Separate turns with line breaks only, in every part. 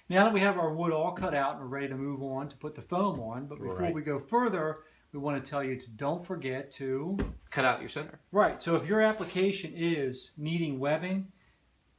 Now that we have our wood all cut out and we're ready to move on to put the foam on, but before we go further, we want to tell you to don't forget to
cut out your center.
Right. So if your application is needing webbing,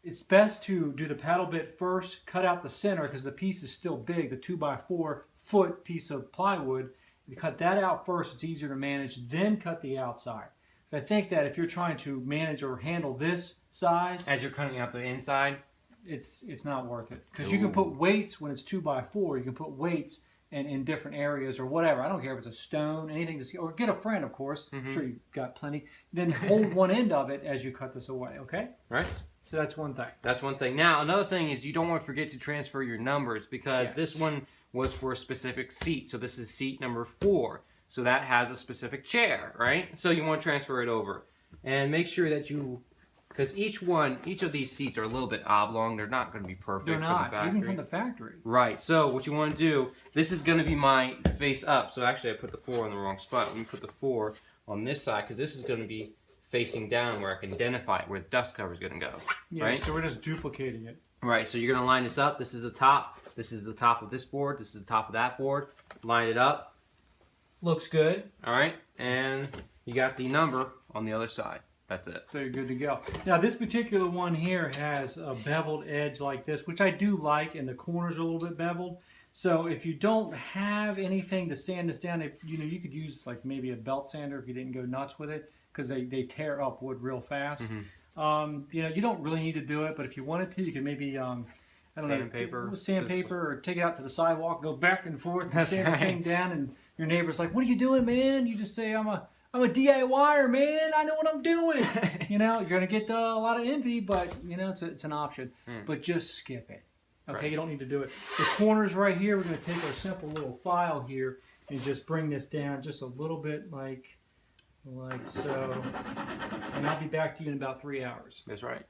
it's best to do the paddle bit first, cut out the center because the piece is still big, the 2x4 foot piece of plywood. You cut that out first, it's easier to manage, then cut the outside. So I think that if you're trying to manage or handle this size,
as you're cutting out the inside,
it's not worth it. Because you can put weights when it's 2x4, you can put weights in different areas or whatever. I don't care if it's a stone, anything to, or get a friend, of course. I'm sure you've got plenty. Then hold one end of it as you cut this away, okay?
Right.
So that's one thing.
That's one thing. Now, another thing is you don't want to forget to transfer your numbers because this one was for a specific seat. So this is seat number 4. So that has a specific chair, right? So you want to transfer it over. And make sure that you, because each of these seats are a little bit oblong. They're not going to be perfect
They're not,
from the factory.
even from the factory.
Right. So what you want to do, this is going to be my face up. So actually I put the 4 in the wrong spot. Let me put the 4 on this side because this is going to be facing down where I can identify where the dust cover is going to go.
Yeah,
right?
So we're just duplicating it.
Right. So you're going to line this up. This is the top. This is the top of this board. This is the top of that board. Line it up. Looks good. All right. And you got the number on the other side. That's it.
So you're good to go. Now this particular one here has a beveled edge like this, which I do like, and the corners are a little bit beveled. So if you don't have anything to sand this down, you could use like maybe a belt sander if you didn't go nuts with it, because they tear up wood real fast. You don't really need to do it, but if you wanted to, you can maybe sandpaper, or take it out to the sidewalk, go back and forth, and sand the thing down, and your neighbor's like, "What are you doing, man?" You just say, "I'm a DIYer, man. I know what I'm doing." You're gonna get a lot of envy, but it's an option. But just skip it. Okay, right. You don't need to do it. The corners right here, we're gonna take our simple little file here and just bring this down just a little bit, like so. And I'll be back to you in about 3 hours.
That's right.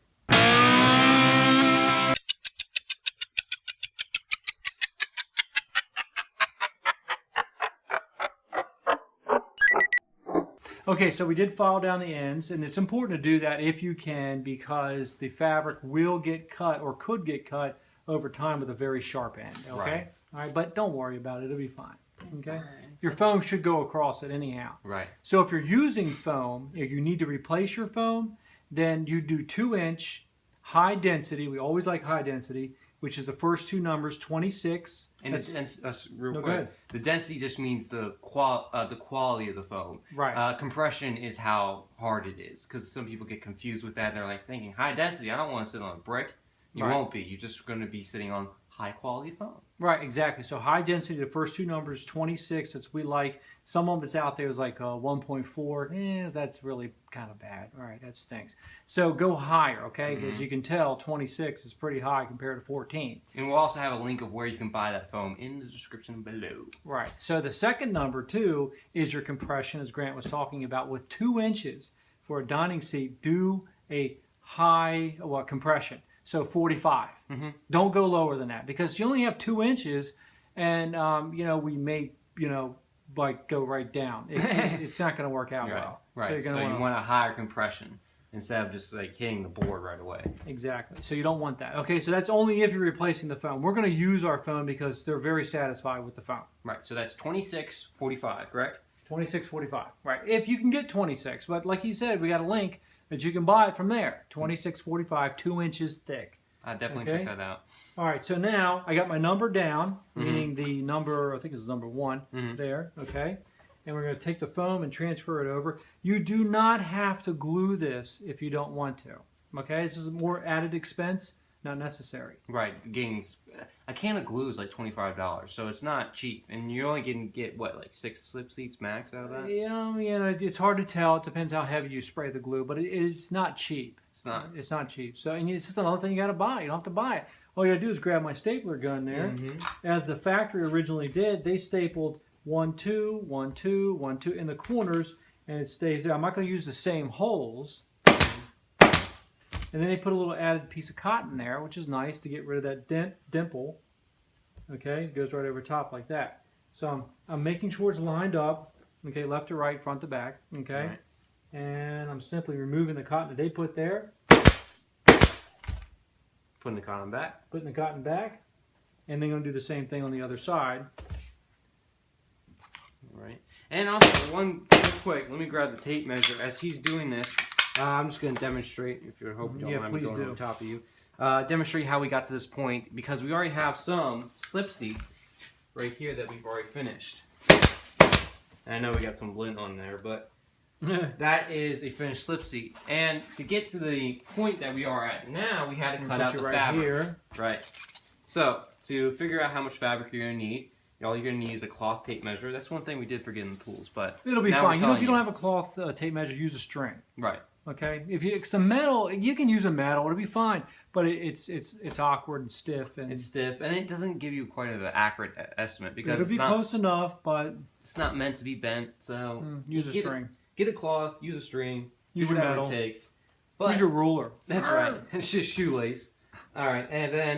Okay, so we did file down the ends, and it's important to do that if you can, because the fabric will get cut or could get cut over time with a very sharp end. Okay,
right.
All right, but don't worry about it; it'll be fine. Okay, your foam should go across it anyhow.
Right.
So if you're using foam, if you need to replace your foam, then you do 2-inch high density. We always like high density, which is the first 2 numbers, 26.
And real quick, the density just means the quality of the foam.
Right.
Compression is how hard it is, because some people get confused with that. They're like thinking high density. I don't want to sit on a brick. You won't be. You're just going to be sitting on high quality foam. Right,
exactly. So high density, the first 2 numbers, 26. That's we like. Some of it's out there is like 1.4. That's really kind of bad. All right, that stinks. So go higher, okay? Because you can tell 26 is pretty high compared to 14.
And we'll also have a link of where you can buy that foam in the description below.
Right. So the second number, 2, is your compression, as Grant was talking about. With 2 inches for a dining seat, do a high compression. So 45. Don't go lower than that, because you only have 2 inches, and we may go right down. It's not going to work out well.
Right. So you want a higher compression instead of just like hitting the board right away.
Exactly. So you don't want that. Okay. So that's only if you're replacing the foam. We're going to use our foam because they're very satisfied with the foam.
Right. So that's 26.45, correct?
26.45. Right. If you can get 26, but like he said, we got a link that you can buy it from there. 26.45, 2 inches thick.
I definitely check that out.
All right, so now I got my number down, meaning the number, I think it's number 1 there, okay? And we're going to take the foam and transfer it over. You do not have to glue this if you don't want to, okay? This is more added expense, not necessary.
Right, a can of glue is like $25, so it's not cheap. And you're only going to get, what, like 6 slip seats max out of that?
Yeah, it's hard to tell. It depends how heavy you spray the glue, but it is not cheap.
It's not.
It's not cheap. So, and it's just another thing you got to buy. You don't have to buy it. All you got to do is grab my stapler gun there. As the factory originally did, they stapled 1, 2, 1, 2, 1, 2 in the corners, and it stays there. I'm not going to use the same holes. And then they put a little added piece of cotton there, which is nice to get rid of that dimple. Okay, it goes right over top like that. So I'm making sure it's lined up. Okay, left to right, front to back. Okay, and I'm simply removing the cotton that they put there.
Putting the cotton back.
Putting the cotton back. and then going to do the same thing on the other side.
All right. And also, real quick, let me grab the tape measure. As he's doing this, I'm just going to demonstrate, if you hope you don't mind me going on top of you. Demonstrate how we got to this point, because we already have some slip seats right here that we've already finished. And I know we got some lint on there, but that is a finished slip seat. And to get to the point that we are at now, we had to cut out the fabric. Here. Right. So, to figure out how much fabric you're going to need, all you're going to need is a cloth tape measure. That's one thing we did forget in the tools, but
it'll be fine. If you don't have a cloth tape measure, use a string. Right. Okay. If it's a metal, you can use a metal. It'll be fine. But it's awkward and stiff.
It's stiff, and it doesn't give you quite an accurate estimate because
it'll be close enough, but
it's not meant to be bent. So
use a string.
Get a cloth. Use a string.
Use
do whatever
metal.
it takes. But
use your ruler.
That's right. It's just shoelace. All right, and then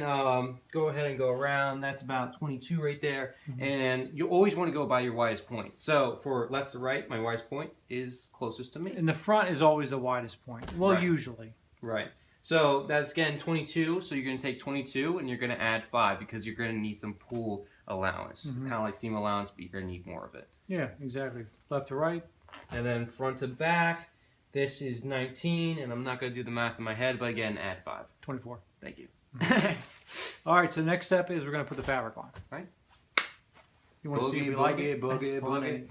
go ahead and go around. That's about 22 right there. And you always want to go by your widest point. So for left to right, my widest point is closest to me.
And the front is always the widest point. Well, usually.
Right. So that's, again, 22. So you're going to take 22 and you're going to add 5 because you're going to need some pull allowance. Kind of like seam allowance, but you're going to need more of it.
Yeah, exactly. Left to right.
And then front to back, this is 19. And I'm not going to do the math in my head, but again, add 5.
24.
Thank you.
All right, so the next step is we're going to put the fabric on.
Right.
You want to see if we like it?
Boogie.